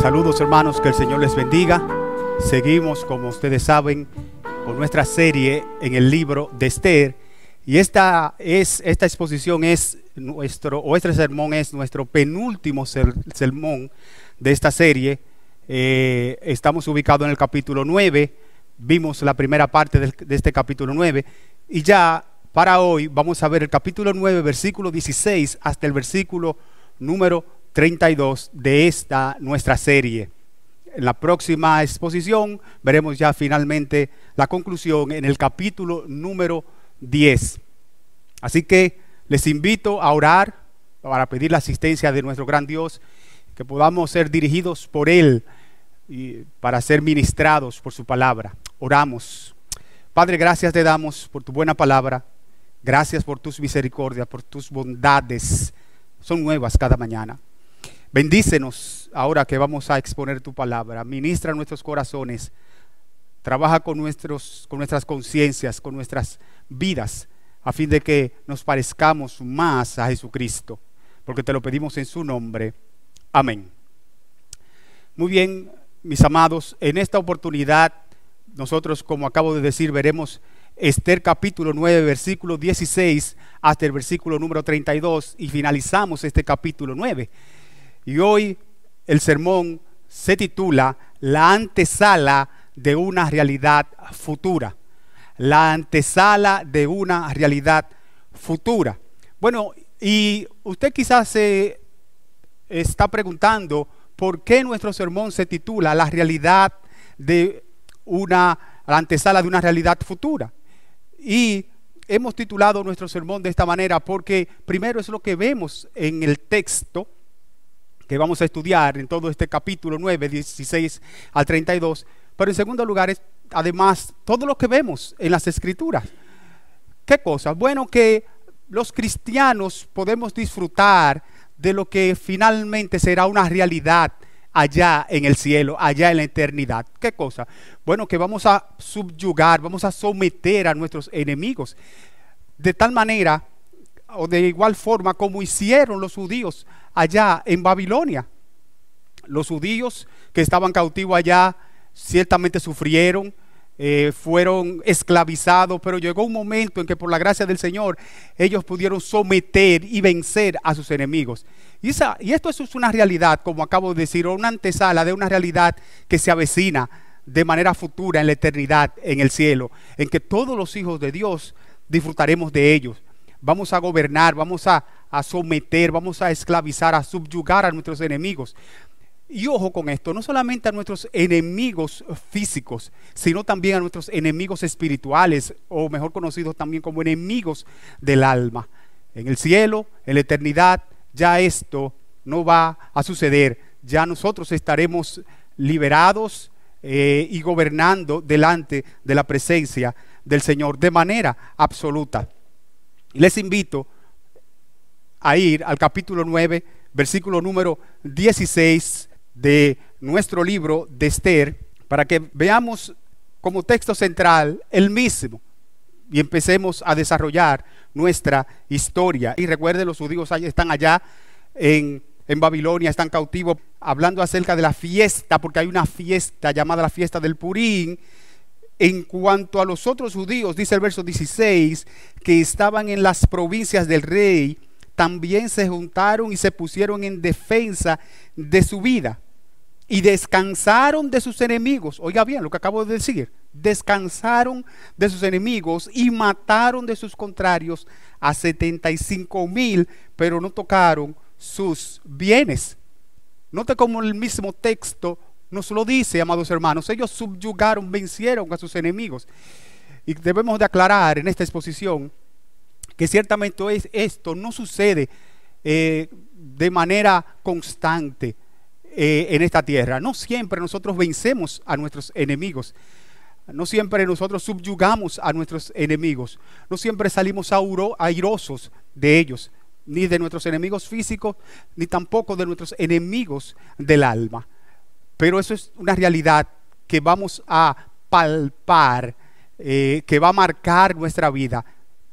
Saludos hermanos, que el Señor les bendiga. Seguimos, como ustedes saben, con nuestra serie en el libro de Esther. Y esta exposición es este sermón es nuestro penúltimo sermón de esta serie. Estamos ubicados en el capítulo 9. Vimos la primera parte de este capítulo 9. Y ya para hoy vamos a ver el capítulo 9, versículo 16 hasta el versículo número 32 de esta nuestra serie. En la próxima exposición veremos ya finalmente la conclusión en el capítulo número 10. Así que les invito a orar para pedir la asistencia de nuestro gran Dios, que podamos ser dirigidos por Él y para ser ministrados por su palabra. Oramos. Padre, gracias te damos por tu buena palabra. Gracias por tus misericordias, por tus bondades. Son nuevas cada mañana. Bendícenos ahora que vamos a exponer tu palabra. Ministra nuestros corazones. Trabaja con nuestras conciencias, con nuestras vidas, a fin de que nos parezcamos más a Jesucristo, porque te lo pedimos en su nombre. Amén. Muy bien, mis amados, en esta oportunidad nosotros, como acabo de decir, veremos Esther capítulo 9, versículo 16 hasta el versículo número 32 y finalizamos este capítulo 9. Y hoy el sermón se titula La antesala de una realidad futura. La antesala de una realidad futura. Bueno, y usted quizás se está preguntando por qué nuestro sermón se titula La antesala de una realidad futura. Y hemos titulado nuestro sermón de esta manera porque primero es lo que vemos en el texto que vamos a estudiar en todo este capítulo 9, 16 al 32, pero en segundo lugar es además todo lo que vemos en las escrituras. ¿Qué cosa? Bueno, que los cristianos podemos disfrutar de lo que finalmente será una realidad allá en el cielo, allá en la eternidad. ¿Qué cosa? Bueno, que vamos a subyugar, vamos a someter a nuestros enemigos de tal manera o de igual forma como hicieron los judíos allá en Babilonia. Los judíos que estaban cautivos allá ciertamente sufrieron, fueron esclavizados, pero llegó un momento en que por la gracia del Señor ellos pudieron someter y vencer a sus enemigos. Y esto es una realidad, como acabo de decir, una antesala de una realidad que se avecina de manera futura en la eternidad, en el cielo, en que todos los hijos de Dios disfrutaremos de ellos. Vamos a gobernar, vamos a someter, vamos a esclavizar, a subyugar a nuestros enemigos. Y ojo con esto, no solamente a nuestros enemigos físicos, sino también a nuestros enemigos espirituales, o mejor conocidos también como enemigos del alma. En el cielo, en la eternidad, ya esto no va a suceder. Ya nosotros estaremos liberados y gobernando delante de la presencia del Señor de manera absoluta. Les invito a ir al capítulo 9, versículo número 16 de nuestro libro de Esther, para que veamos como texto central el mismo y empecemos a desarrollar nuestra historia. Y recuerden, los judíos están allá en Babilonia, están cautivos, hablando acerca de la fiesta, porque hay una fiesta llamada la fiesta del Purín. En cuanto a los otros judíos, dice el verso 16, que estaban en las provincias del rey, también se juntaron y se pusieron en defensa de su vida y descansaron de sus enemigos. Oiga bien lo que acabo de decir, descansaron de sus enemigos y mataron de sus contrarios a 75,000, pero no tocaron sus bienes. Note cómo el mismo texto nos lo dice, amados hermanos. Ellos subyugaron, vencieron a sus enemigos. Y debemos de aclarar en esta exposición que ciertamente esto no sucede de manera constante en esta tierra. No siempre nosotros vencemos a nuestros enemigos. No siempre nosotros subyugamos a nuestros enemigos. No siempre salimos airosos de ellos, ni de nuestros enemigos físicos, ni tampoco de nuestros enemigos del alma. Pero eso es una realidad que vamos a palpar, que va a marcar nuestra vida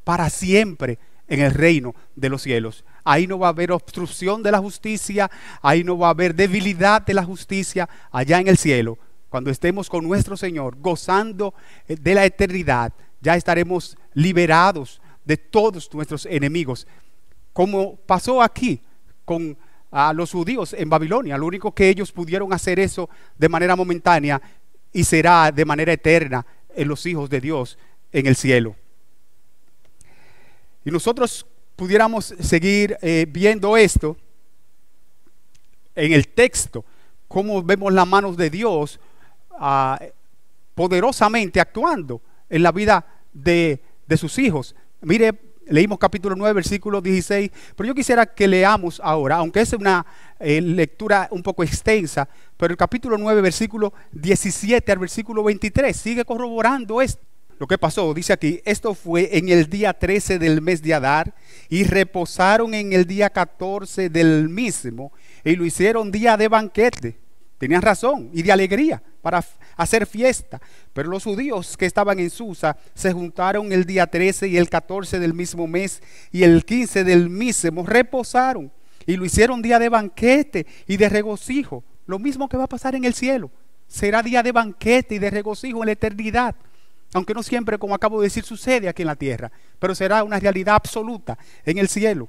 para siempre en el reino de los cielos. Ahí no va a haber obstrucción de la justicia, ahí no va a haber debilidad de la justicia. Allá en el cielo, cuando estemos con nuestro Señor, gozando de la eternidad, ya estaremos liberados de todos nuestros enemigos. Como pasó aquí con los judíos en Babilonia, lo único que ellos pudieron hacer eso de manera momentánea y será de manera eterna en los hijos de Dios en el cielo. Y nosotros pudiéramos seguir viendo esto en el texto, cómo vemos las manos de Dios poderosamente actuando en la vida de sus hijos. Mire, leímos capítulo 9, versículo 16, pero yo quisiera que leamos ahora, aunque es una lectura un poco extensa, pero el capítulo 9, versículo 17 al versículo 23, sigue corroborando esto. Lo que pasó, dice aquí, esto fue en el día 13 del mes de Adar, y reposaron en el día 14 del mismo, y lo hicieron día de banquete. Tenían razón, y de alegría, para hacer fiesta. Pero los judíos que estaban en Susa se juntaron el día 13 y el 14 del mismo mes, y el 15 del mismo reposaron, y lo hicieron día de banquete y de regocijo. Lo mismo que va a pasar en el cielo, será día de banquete y de regocijo en la eternidad. Aunque no siempre, como acabo de decir, sucede aquí en la tierra, pero será una realidad absoluta en el cielo.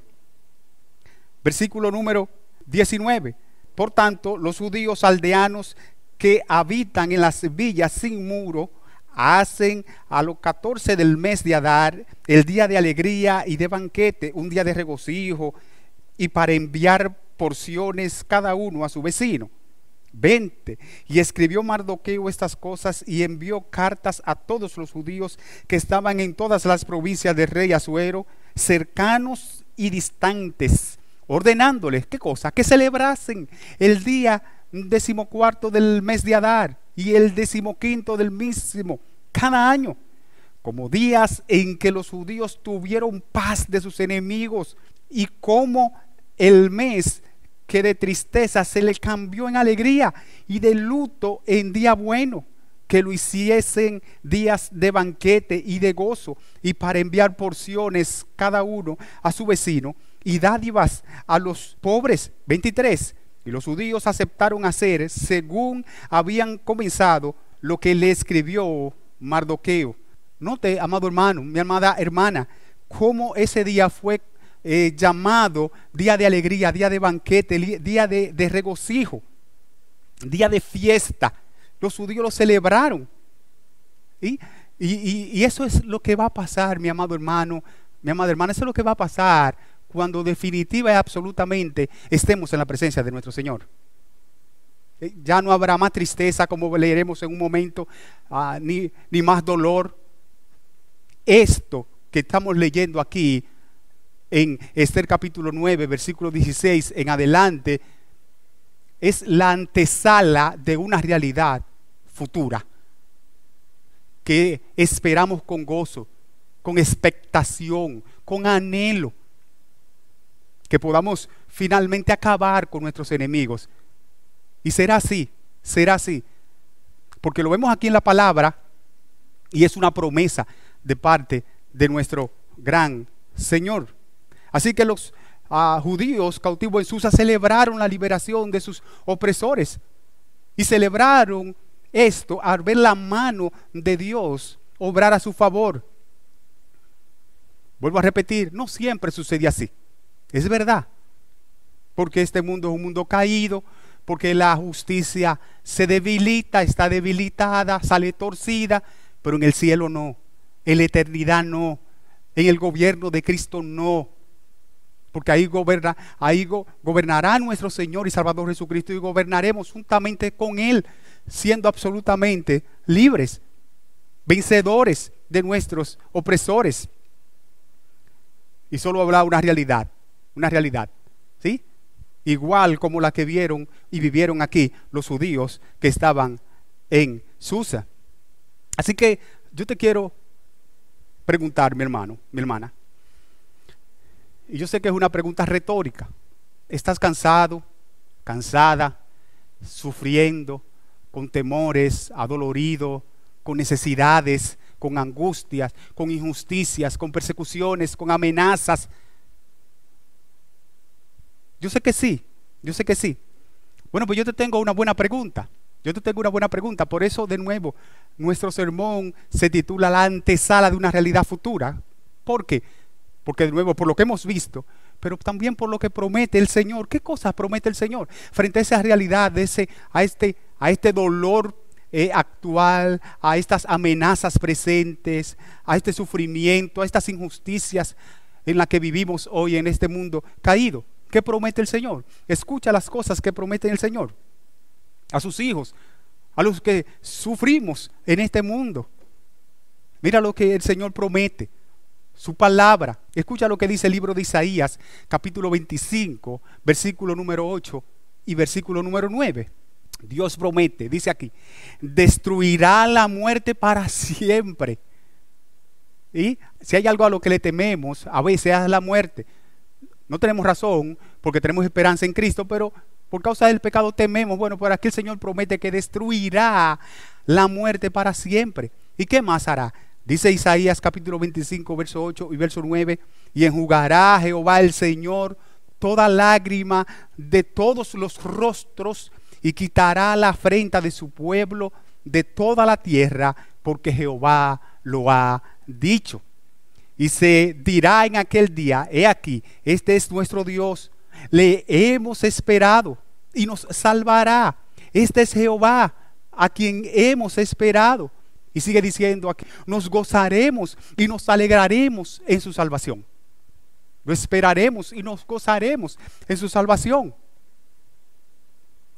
Versículo número 19. Por tanto, los judíos aldeanos que habitan en las villas sin muro hacen a los 14 del mes de Adar el día de alegría y de banquete, un día de regocijo, y para enviar porciones cada uno a su vecino. 20. Y escribió Mardoqueo estas cosas y envió cartas a todos los judíos que estaban en todas las provincias del rey Asuero, cercanos y distantes, ordenándoles, ¿qué cosa? Que celebrasen el día 14 del mes de Adar y el 15 del mismo cada año, como días en que los judíos tuvieron paz de sus enemigos, y como el mes que de tristeza se le cambió en alegría y de luto en día bueno, que lo hiciesen días de banquete y de gozo, y para enviar porciones cada uno a su vecino y dádivas a los pobres. 23. Y los judíos aceptaron hacer según habían comenzado lo que le escribió Mardoqueo. Note, amado hermano, mi amada hermana, cómo ese día fue llamado día de alegría, día de banquete, día de regocijo, día de fiesta. Los judíos lo celebraron. Y eso es lo que va a pasar, mi amado hermano, mi amada hermana. Eso es lo que va a pasar cuando definitiva y absolutamente estemos en la presencia de nuestro Señor. Ya no habrá más tristeza, como leeremos en un momento, ni más dolor. Esto que estamos leyendo aquí en Esther capítulo 9, versículo 16 en adelante, es la antesala de una realidad futura que esperamos con gozo, con expectación, con anhelo, que podamos finalmente acabar con nuestros enemigos. Y será así, porque lo vemos aquí en la palabra y es una promesa de parte de nuestro gran Señor. Así que los judíos cautivos en Susa celebraron la liberación de sus opresores, y celebraron esto al ver la mano de Dios obrar a su favor. Vuelvo a repetir, no siempre sucede así, es verdad, porque este mundo es un mundo caído, porque la justicia se debilita, está debilitada, sale torcida, pero en el cielo no, en la eternidad no, en el gobierno de Cristo no, porque ahí gobernará nuestro Señor y Salvador Jesucristo, y gobernaremos juntamente con Él, siendo absolutamente libres, vencedores de nuestros opresores. Y solo habrá una realidad, ¿sí? Igual como la que vieron y vivieron aquí los judíos que estaban en Susa. Así que yo te quiero preguntar, mi hermano, mi hermana, y yo sé que es una pregunta retórica: ¿estás cansado, cansada, sufriendo, con temores, adolorido, con necesidades, con angustias, con injusticias, con persecuciones, con amenazas. Yo sé que sí, yo sé que sí. Bueno, pues yo te tengo una buena pregunta. Yo te tengo una buena pregunta. Por eso, de nuevo, nuestro sermón se titula La antesala de una realidad futura. ¿Por qué? Porque, de nuevo, por lo que hemos visto, pero también por lo que promete el Señor. ¿Qué cosas promete el Señor? Frente a esa realidad, a este dolor actual, a estas amenazas presentes, a este sufrimiento, a estas injusticias en las que vivimos hoy en este mundo caído. ¿Qué promete el Señor? Escucha las cosas que promete el Señor a sus hijos, a los que sufrimos en este mundo. Mira lo que el Señor promete, su palabra. Escucha lo que dice el libro de Isaías, capítulo 25, versículo número 8 y versículo número 9. Dios promete, dice aquí, destruirá la muerte para siempre. Y si hay algo a lo que le tememos, a veces es la muerte. No tenemos razón porque tenemos esperanza en Cristo, pero por causa del pecado tememos. Bueno, por aquí el Señor promete que destruirá la muerte para siempre. ¿Y qué más hará? Dice Isaías capítulo 25, verso 8 y verso 9, y enjugará Jehová el Señor toda lágrima de todos los rostros y quitará la afrenta de su pueblo de toda la tierra, porque Jehová lo ha dicho. Y se dirá en aquel día, he aquí, este es nuestro Dios, le hemos esperado y nos salvará. Este es Jehová, a quien hemos esperado. Y sigue diciendo aquí, nos gozaremos y nos alegraremos en su salvación. Lo esperaremos y nos gozaremos en su salvación.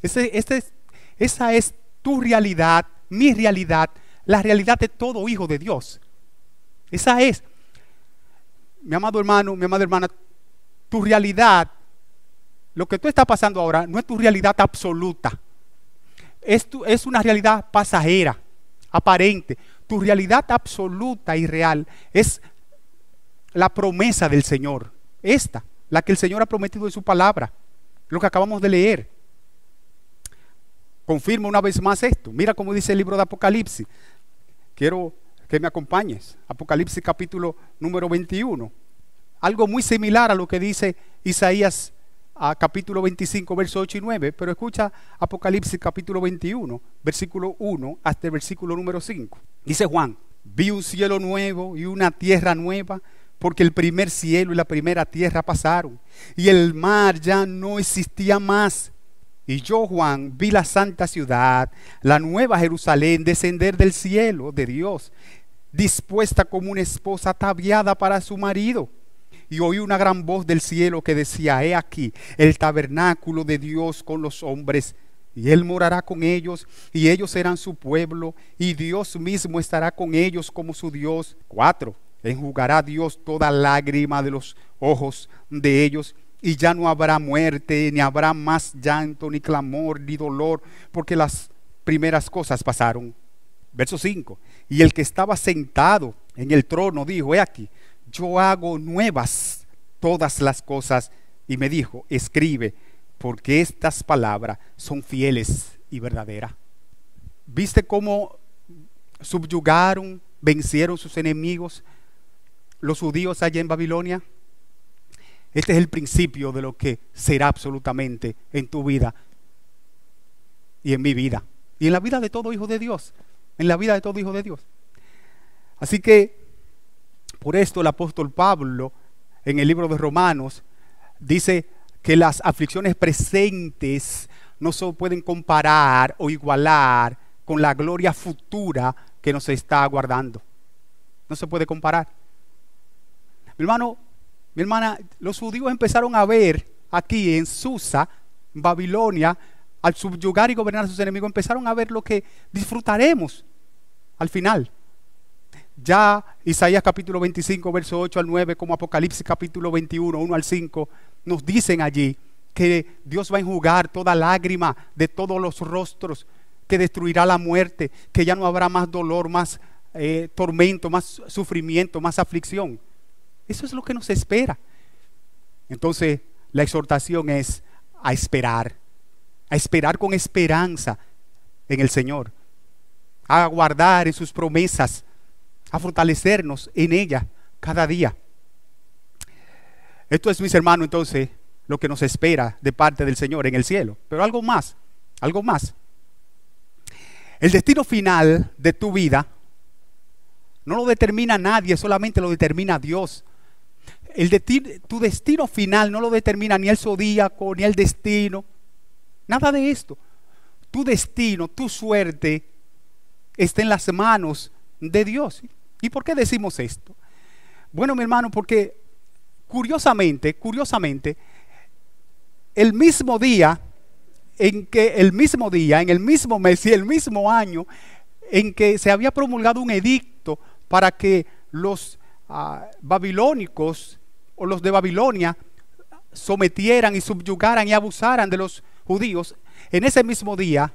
Esa es tu realidad, mi realidad, la realidad de todo hijo de Dios. Esa es. Mi amado hermano, mi amada hermana, tu realidad, lo que tú estás pasando ahora, no es tu realidad absoluta. Es una realidad pasajera, aparente. Tu realidad absoluta y real es la promesa del Señor. Esta, la que el Señor ha prometido en su palabra, lo que acabamos de leer. Confirma una vez más esto. Mira cómo dice el libro de Apocalipsis. Quiero que me acompañes. Apocalipsis capítulo número 21. Algo muy similar a lo que dice Isaías capítulo 25, verso 8 y 9. Pero escucha Apocalipsis capítulo 21, versículo 1 hasta el versículo número 5. Dice Juan, vi un cielo nuevo y una tierra nueva, porque el primer cielo y la primera tierra pasaron, y el mar ya no existía más. Y yo, Juan, vi la santa ciudad, la nueva Jerusalén, descender del cielo de Dios, dispuesta como una esposa ataviada para su marido. Y oí una gran voz del cielo que decía, he aquí el tabernáculo de Dios con los hombres, y Él morará con ellos, y ellos serán su pueblo, y Dios mismo estará con ellos como su Dios. 4. Enjugará Dios toda lágrima de los ojos de ellos, y ya no habrá muerte, ni habrá más llanto, ni clamor, ni dolor, porque las primeras cosas pasaron. Verso 5. Y el que estaba sentado en el trono dijo, he aquí, yo hago nuevas todas las cosas. Y me dijo, escribe, porque estas palabras son fieles y verdaderas. ¿Viste cómo subyugaron, vencieron sus enemigos los judíos allá en Babilonia? Este es el principio de lo que será absolutamente en tu vida y en mi vida y en la vida de todo hijo de Dios, en la vida de todo hijo de Dios. Así que por esto el apóstol Pablo en el libro de Romanos dice que las aflicciones presentes no se pueden comparar o igualar con la gloria futura que nos está aguardando. No se puede comparar. Mi hermano, mi hermana, los judíos empezaron a ver aquí en Susa, Babilonia, al subyugar y gobernar a sus enemigos, empezaron a ver lo que disfrutaremos al final. Ya Isaías capítulo 25, verso 8 al 9, como Apocalipsis capítulo 21, 1 al 5, nos dicen allí que Dios va a enjugar toda lágrima de todos los rostros, que destruirá la muerte, que ya no habrá más dolor, más tormento, más sufrimiento, más aflicción. Eso es lo que nos espera. Entonces, la exhortación es a esperar con esperanza en el Señor, a aguardar en sus promesas, a fortalecernos en ella cada día. Esto es, mis hermanos, entonces, lo que nos espera de parte del Señor en el cielo. Pero algo más, algo más. El destino final de tu vida no lo determina nadie, solamente lo determina Dios. Tu destino final no lo determina ni el zodíaco, ni el destino, nada de esto. Tu destino, tu suerte está en las manos de Dios. ¿Y por qué decimos esto? Bueno, mi hermano, porque curiosamente, el mismo día, en el mismo mes y el mismo año en que se había promulgado un edicto para que los babilónicos o los de Babilonia sometieran y subyugaran y abusaran de los judíos, en ese mismo día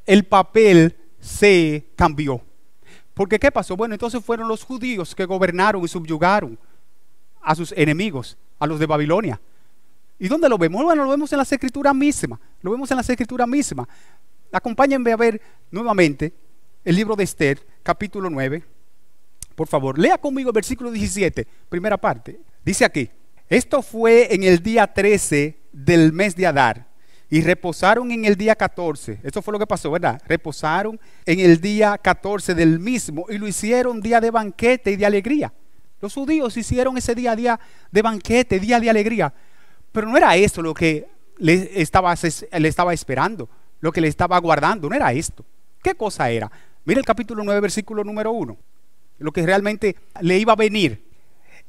el papel se cambió. Porque ¿qué pasó? Bueno, entonces fueron los judíos que gobernaron y subyugaron a sus enemigos, a los de Babilonia. ¿Y dónde lo vemos? Bueno, lo vemos en las escrituras mismas. Lo vemos en las escrituras mismas. Acompáñenme a ver nuevamente el libro de Esther, capítulo 9. Por favor, lea conmigo el versículo 17, primera parte. Dice aquí: esto fue en el día 13 del mes de Adar, y reposaron en el día 14. Eso fue lo que pasó, ¿verdad? Reposaron en el día 14 del mismo, y lo hicieron día de banquete y de alegría. Los judíos hicieron ese día de banquete, día de alegría. Pero no era esto lo que le estaba esperando, lo que le estaba aguardando, no era esto. ¿Qué cosa era? Mira el capítulo 9, versículo número 1. Lo que realmente le iba a venir.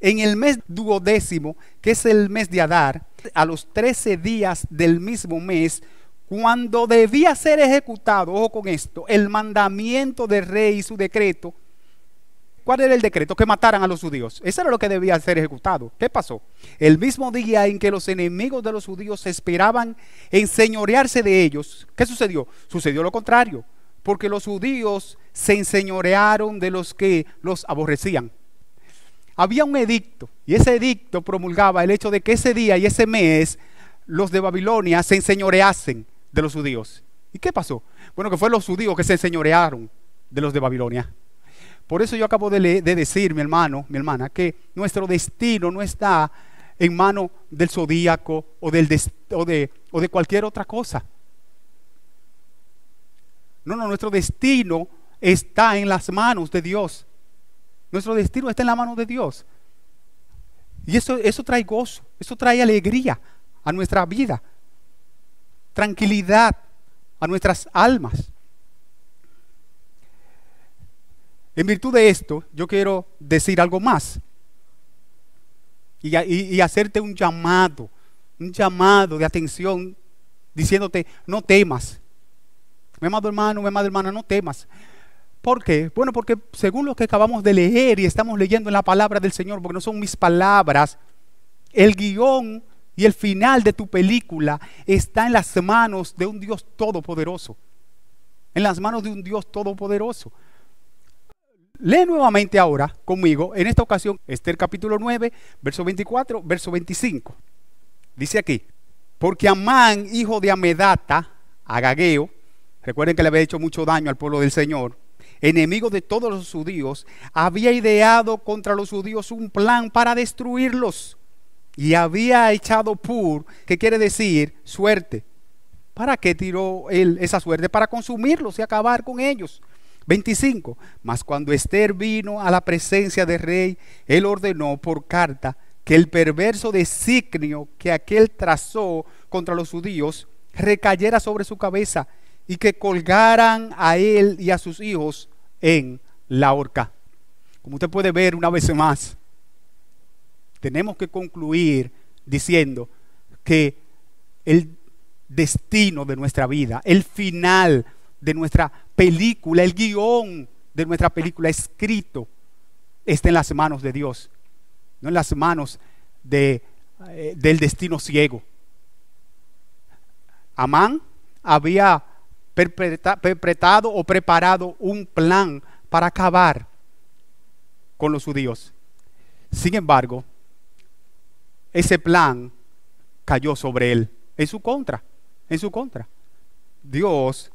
En el mes duodécimo, que es el mes de Adar, a los 13 días del mismo mes, cuando debía ser ejecutado, ojo con esto, el mandamiento del rey y su decreto. ¿Cuál era el decreto? Que mataran a los judíos. Eso era lo que debía ser ejecutado. ¿Qué pasó? El mismo día en que los enemigos de los judíos esperaban enseñorearse de ellos, ¿qué sucedió? Sucedió lo contrario, porque los judíos se enseñorearon de los que los aborrecían. Había un edicto, y ese edicto promulgaba el hecho de que ese día y ese mes los de Babilonia se enseñoreasen de los judíos. ¿Y qué pasó? Bueno, que fueron los judíos que se enseñorearon de los de Babilonia. Por eso yo acabo de decir, mi hermano, mi hermana, que nuestro destino no está en manos del zodíaco o de cualquier otra cosa. No, nuestro destino está en las manos de Dios. Nuestro destino está en las manos de Dios. Y eso trae gozo, eso trae alegría a nuestra vida, tranquilidad a nuestras almas. En virtud de esto, yo quiero decir algo más y hacerte un llamado de atención, diciéndote: no temas. Mi amado hermano, mi amada hermana, no temas. ¿Por qué? Bueno, porque según lo que acabamos de leer y estamos leyendo en la palabra del Señor, porque no son mis palabras, el guión y el final de tu película está en las manos de un Dios todopoderoso. En las manos de un Dios todopoderoso. Lee nuevamente ahora conmigo, en esta ocasión, Esther capítulo 9, verso 24, verso 25. Dice aquí: porque Amán, hijo de Amedata, Agageo, recuerden que le había hecho mucho daño al pueblo del Señor, enemigo de todos los judíos, había ideado contra los judíos un plan para destruirlos, y había echado pur, que quiere decir suerte. ¿Para qué tiró él esa suerte? Para consumirlos y acabar con ellos. 25. Mas cuando Esther vino a la presencia del rey, él ordenó por carta que el perverso designio que aquél trazó contra los judíos recayera sobre su cabeza, y que colgaran a él y a sus hijos en la horca. Como usted puede ver, una vez más, tenemos que concluir diciendo que el destino de nuestra vida, el final de nuestra película, el guión de nuestra película escrito, está en las manos de Dios, no en las manos del destino ciego. Amán había perpetrado o preparado un plan para acabar con los judíos. Sin embargo, ese plan cayó sobre él, en su contra. Dios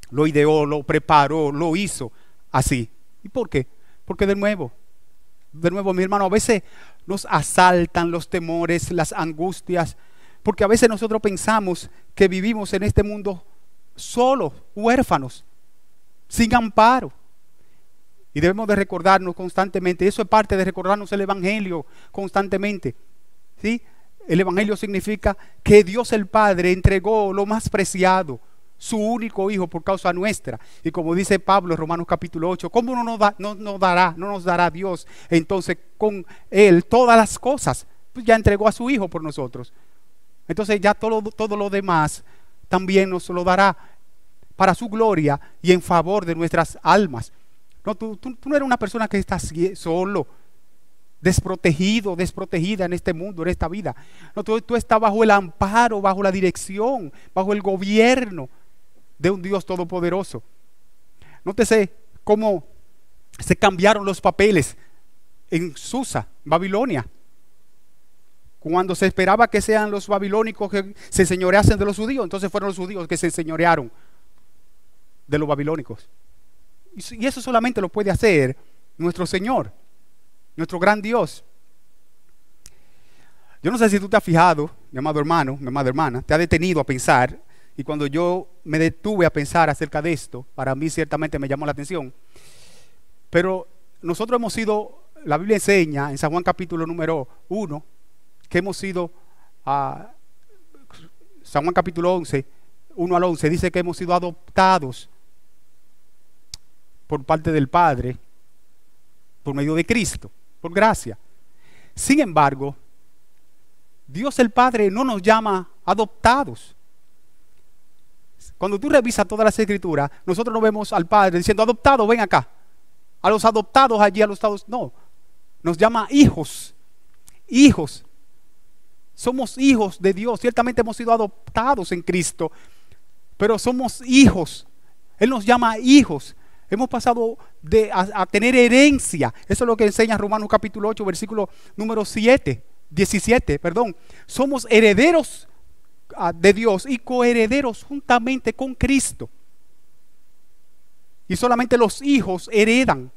lo ideó, lo preparó, lo hizo así. ¿Y por qué? Porque de nuevo, mi hermano, a veces nos asaltan los temores, las angustias, porque a veces nosotros pensamos que vivimos en este mundo solos, huérfanos, sin amparo. Y debemos de recordarnos constantemente, eso es parte de recordarnos el Evangelio constantemente, ¿sí? El Evangelio significa que Dios el Padre entregó lo más preciado, su único Hijo por causa nuestra. Y como dice Pablo en Romanos capítulo 8, ¿cómo no nos dará Dios entonces con Él todas las cosas? Pues ya entregó a su Hijo por nosotros. Entonces ya todo lo demás también nos lo dará para su gloria y en favor de nuestras almas. No, tú no eres una persona que está solo, desprotegido, desprotegida en este mundo, en esta vida. No, tú estás bajo el amparo, bajo la dirección, bajo el gobierno de un Dios todopoderoso. Nótese cómo se cambiaron los papeles en Susa, Babilonia. Cuando se esperaba que sean los babilónicos que se enseñoreasen de los judíos, entonces fueron los judíos que se enseñorearon de los babilónicos. Y eso solamente lo puede hacer nuestro Señor, nuestro gran Dios. Yo no sé si tú te has fijado, mi amado hermano, mi amada hermana, te has detenido a pensar, y cuando yo me detuve a pensar acerca de esto, para mí ciertamente me llamó la atención, pero nosotros hemos sido, la Biblia enseña en San Juan capítulo número 1, que hemos sido, San Juan capítulo 11, 1 al 11, dice que hemos sido adoptados por parte del Padre, por medio de Cristo, por gracia. Sin embargo, Dios el Padre no nos llama adoptados. Cuando tú revisas todas las escrituras, nosotros no vemos al Padre diciendo, adoptado, ven acá. A los adoptados allí, a los adoptados, no. Nos llama hijos, hijos. Somos hijos de Dios. Ciertamente hemos sido adoptados en Cristo, pero somos hijos. Él nos llama hijos. Hemos pasado a tener herencia. Eso es lo que enseña Romanos capítulo 8, versículo número 17. Somos herederos de Dios y coherederos juntamente con Cristo. Y solamente los hijos heredan.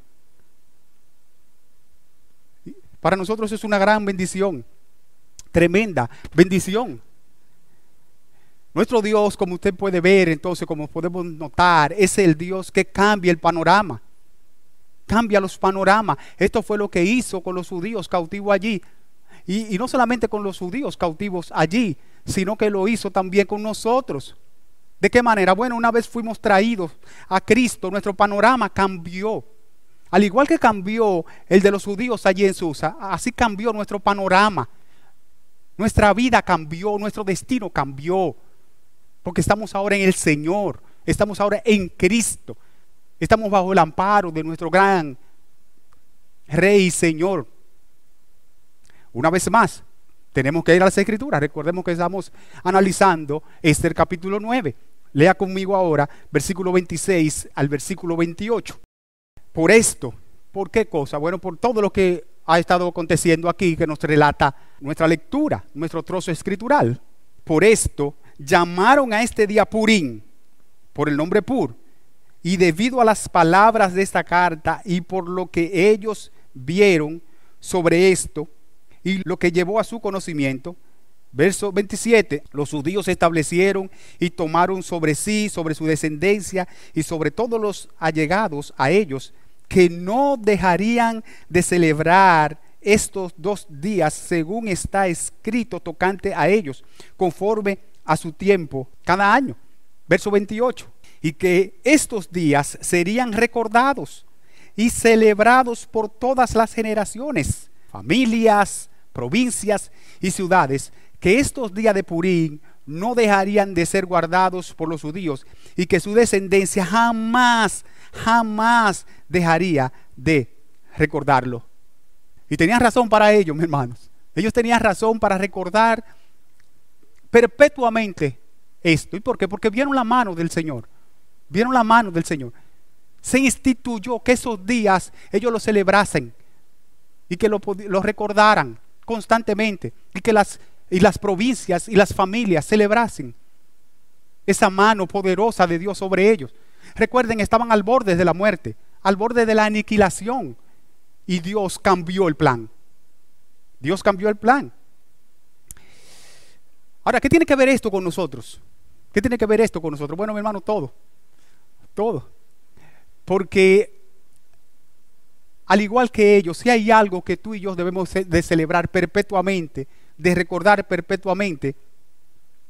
Para nosotros es una gran bendición, tremenda bendición. Nuestro Dios, como usted puede ver, entonces, como podemos notar, es el Dios que cambia el panorama. Cambia los panoramas. Esto fue lo que hizo con los judíos cautivos allí. Y no solamente con los judíos cautivos allí, sino que lo hizo también con nosotros. ¿De qué manera? Bueno, una vez fuimos traídos a Cristo, nuestro panorama cambió. Al igual que cambió el de los judíos allí en Susa, así cambió nuestro panorama. Nuestra vida cambió, nuestro destino cambió. Porque estamos ahora en el Señor, estamos ahora en Cristo, estamos bajo el amparo de nuestro gran Rey y Señor. Una vez más, tenemos que ir a las Escrituras. Recordemos que estamos analizando Esther capítulo 9. Lea conmigo ahora, versículo 26 al versículo 28. Por esto, ¿por qué cosa? Bueno, por todo lo que ha estado aconteciendo aquí, que nos relata nuestra lectura, nuestro trozo escritural. Por esto llamaron a este día Purim, por el nombre Pur, y debido a las palabras de esta carta y por lo que ellos vieron sobre esto y lo que llevó a su conocimiento. Verso 27, los judíos se establecieron y tomaron sobre sí, sobre su descendencia y sobre todos los allegados a ellos, que no dejarían de celebrar estos 2 días según está escrito tocante a ellos, conforme a su tiempo cada año. Verso 28, y que estos días serían recordados y celebrados por todas las generaciones, familias, provincias y ciudades, que estos días de Purim no dejarían de ser guardados por los judíos y que su descendencia jamás dejaría de recordarlo. Y tenían razón para ello, mis hermanos. Ellos tenían razón para recordar perpetuamente esto. ¿Y por qué? Porque vieron la mano del Señor. Vieron la mano del Señor. Se instituyó que esos días ellos lo celebrasen y que lo recordaran constantemente y que las provincias y las familias celebrasen esa mano poderosa de Dios sobre ellos. Recuerden, estaban al borde de la muerte, al borde de la aniquilación. Y Dios cambió el plan. Dios cambió el plan. Ahora, ¿qué tiene que ver esto con nosotros? ¿Qué tiene que ver esto con nosotros? Bueno, mi hermano, todo. Todo. Porque al igual que ellos, si hay algo que tú y yo debemos de celebrar perpetuamente, de recordar perpetuamente,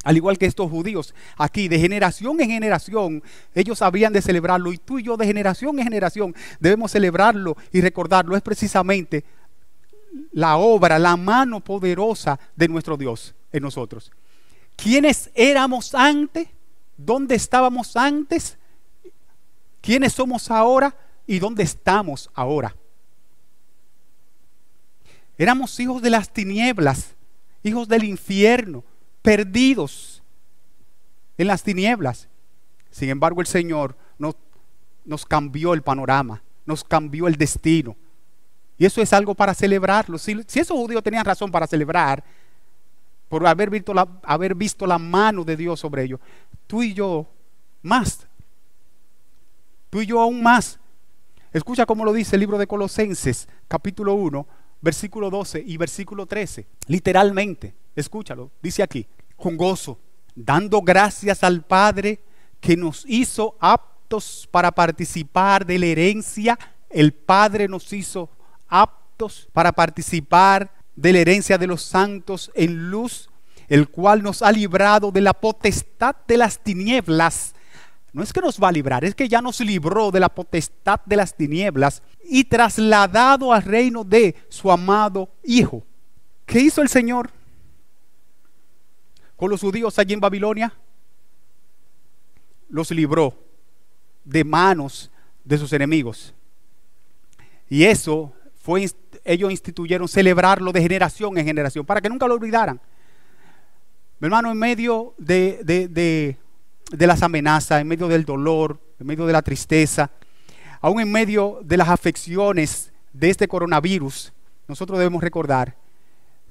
al igual que estos judíos, aquí de generación en generación, ellos habrían de celebrarlo, y tú y yo de generación en generación debemos celebrarlo y recordarlo. Es precisamente la obra, la mano poderosa de nuestro Dios en nosotros. ¿Quiénes éramos antes? ¿Dónde estábamos antes? ¿Quiénes somos ahora? ¿Y dónde estamos ahora? Éramos hijos de las tinieblas, hijos del infierno, perdidos en las tinieblas. Sin embargo, el Señor nos cambió el panorama, nos cambió el destino. Y eso es algo para celebrarlo. Si esos judíos tenían razón para celebrar, por haber visto la mano de Dios sobre ellos, tú y yo más. Tú y yo aún más. Escucha cómo lo dice el libro de Colosenses, capítulo 1, versículo 12 y versículo 13. Literalmente, escúchalo, dice aquí: con gozo, dando gracias al Padre que nos hizo aptos para participar de la herencia. El Padre nos hizo aptos para participar de la herencia de los santos en luz, el cual nos ha librado de la potestad de las tinieblas. No es que nos va a librar, es que ya nos libró de la potestad de las tinieblas y trasladado al reino de su amado Hijo. ¿Qué hizo el Señor con los judíos allí en Babilonia? Los libró de manos de sus enemigos. Y eso fue, ellos instituyeron celebrarlo de generación en generación, para que nunca lo olvidaran. Mi hermano, en medio de las amenazas, en medio del dolor, en medio de la tristeza, aún en medio de las afecciones de este coronavirus, nosotros debemos recordar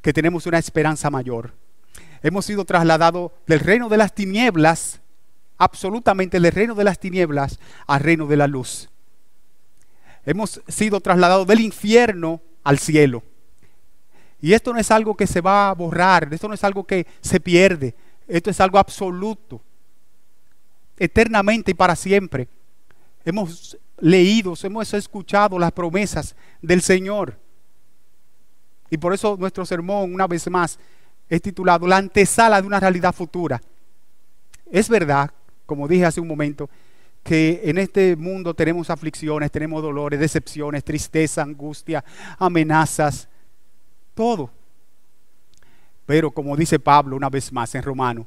que tenemos una esperanza mayor. Hemos sido trasladados del reino de las tinieblas, absolutamente del reino de las tinieblas, al reino de la luz. Hemos sido trasladados del infierno al cielo. Y esto no es algo que se va a borrar, esto no es algo que se pierde, esto es algo absoluto, eternamente y para siempre. Hemos leído, hemos escuchado las promesas del Señor. Y por eso nuestro sermón, una vez más, es titulado La antesala de una realidad futura. Es verdad, como dije hace un momento, que en este mundo tenemos aflicciones, tenemos dolores, decepciones, tristeza, angustia, amenazas, todo. Pero como dice Pablo una vez más en Romanos,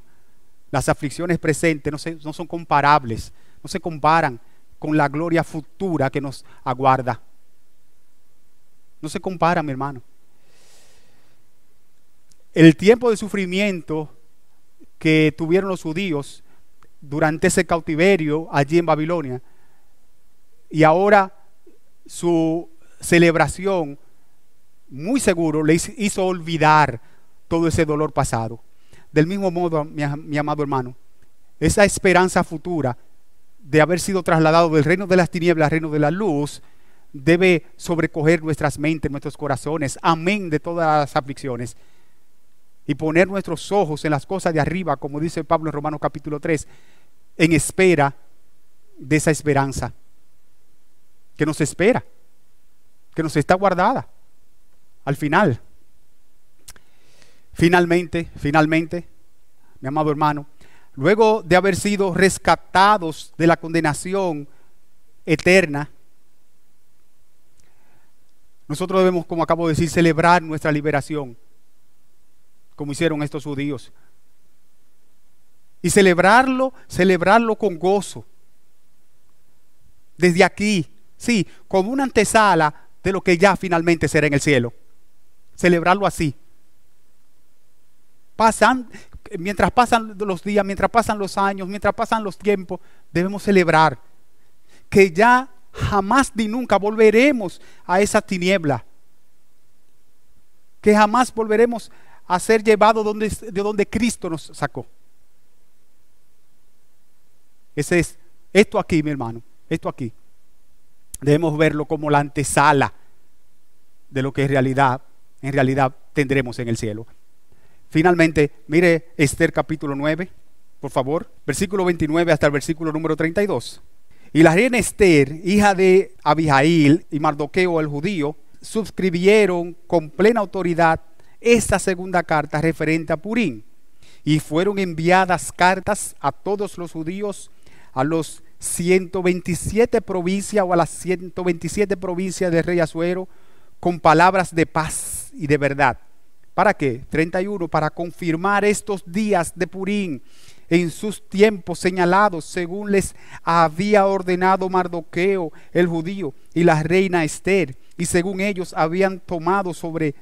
las aflicciones presentes no son comparables, no se comparan con la gloria futura que nos aguarda. No se compara, mi hermano. El tiempo de sufrimiento que tuvieron los judíos durante ese cautiverio allí en Babilonia, y ahora su celebración, muy seguro les hizo olvidar todo ese dolor pasado. Del mismo modo, mi amado hermano, esa esperanza futura de haber sido trasladado del reino de las tinieblas al reino de la luz debe sobrecoger nuestras mentes, nuestros corazones, amén de todas las aflicciones, y poner nuestros ojos en las cosas de arriba, como dice Pablo en Romanos capítulo 3, en espera de esa esperanza que nos espera, que nos está guardada al final. Finalmente, mi amado hermano, luego de haber sido rescatados de la condenación eterna, nosotros debemos, como acabo de decir, celebrar nuestra liberación, como hicieron estos judíos. Y celebrarlo con gozo. Desde aquí, sí, como una antesala de lo que ya finalmente será en el cielo. Celebrarlo así. Mientras pasan los días, mientras pasan los años, mientras pasan los tiempos, debemos celebrar que ya jamás ni nunca volveremos a esa tiniebla, que jamás volveremos a ser llevados de donde Cristo nos sacó. Ese es esto aquí, mi hermano, esto aquí. Debemos verlo como la antesala de lo que en realidad tendremos en el cielo. Finalmente, mire Esther capítulo 9, por favor, versículo 29 hasta el versículo número 32. Y la reina Esther, hija de Abihail y Mardoqueo el judío, suscribieron con plena autoridad esta segunda carta referente a Purim. Y fueron enviadas cartas a todos los judíos, a los 127 provincias o a las 127 provincias del rey Asuero, con palabras de paz y de verdad. ¿Para qué? 31, para confirmar estos días de Purim en sus tiempos señalados, según les había ordenado Mardoqueo el judío y la reina Esther, y según ellos habían tomado sobre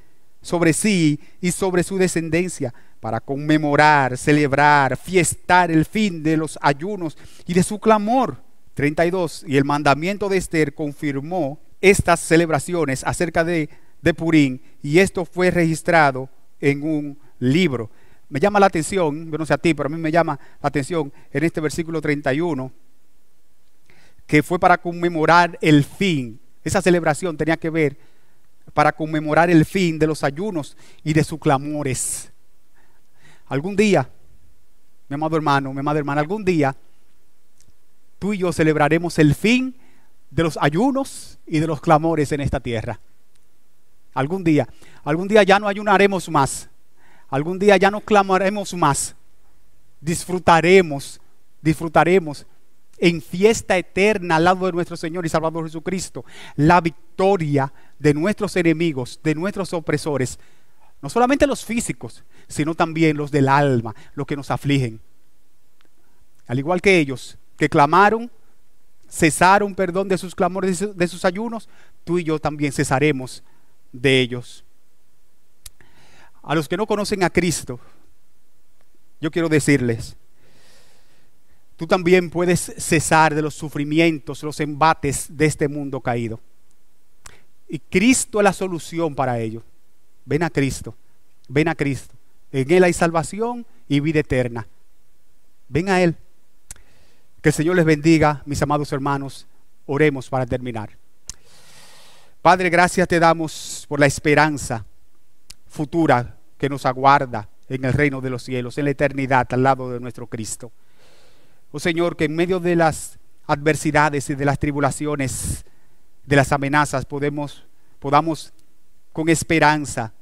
sí y sobre su descendencia, para conmemorar, celebrar, fiestar el fin de los ayunos y de su clamor. 32, y el mandamiento de Esther confirmó estas celebraciones acerca de Purim, y esto fue registrado en un libro. Me llama la atención, yo no sé a ti, pero a mí me llama la atención en este versículo 31, que fue para conmemorar el fin. Esa celebración tenía que ver para conmemorar el fin de los ayunos y de sus clamores. Algún día, mi amado hermano, mi amada hermana, algún día tú y yo celebraremos el fin de los ayunos y de los clamores en esta tierra. Algún día ya no ayunaremos más. Algún día ya no clamaremos más. Disfrutaremos en fiesta eterna al lado de nuestro Señor y Salvador Jesucristo la victoria de nuestros enemigos, de nuestros opresores. No solamente los físicos, sino también los del alma, los que nos afligen. Al igual que ellos, que clamaron, cesaron, perdón, de sus clamores, de sus ayunos, tú y yo también cesaremos de ellos. A los que no conocen a Cristo, yo quiero decirles, tú también puedes cesar de los sufrimientos, los embates de este mundo caído. Y Cristo es la solución para ello. Ven a Cristo, ven a Cristo. En Él hay salvación y vida eterna. Ven a Él. Que el Señor les bendiga, mis amados hermanos. Oremos para terminar. Padre, gracias te damos por la esperanza futura que nos aguarda en el reino de los cielos, en la eternidad, al lado de nuestro Cristo. Oh Señor, que en medio de las adversidades y de las tribulaciones, de las amenazas, podamos con esperanza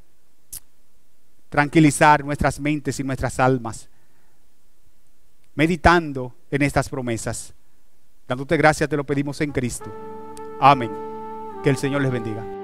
tranquilizar nuestras mentes y nuestras almas, meditando en estas promesas. Dándote gracias te lo pedimos en Cristo. Amén. Que el Señor les bendiga.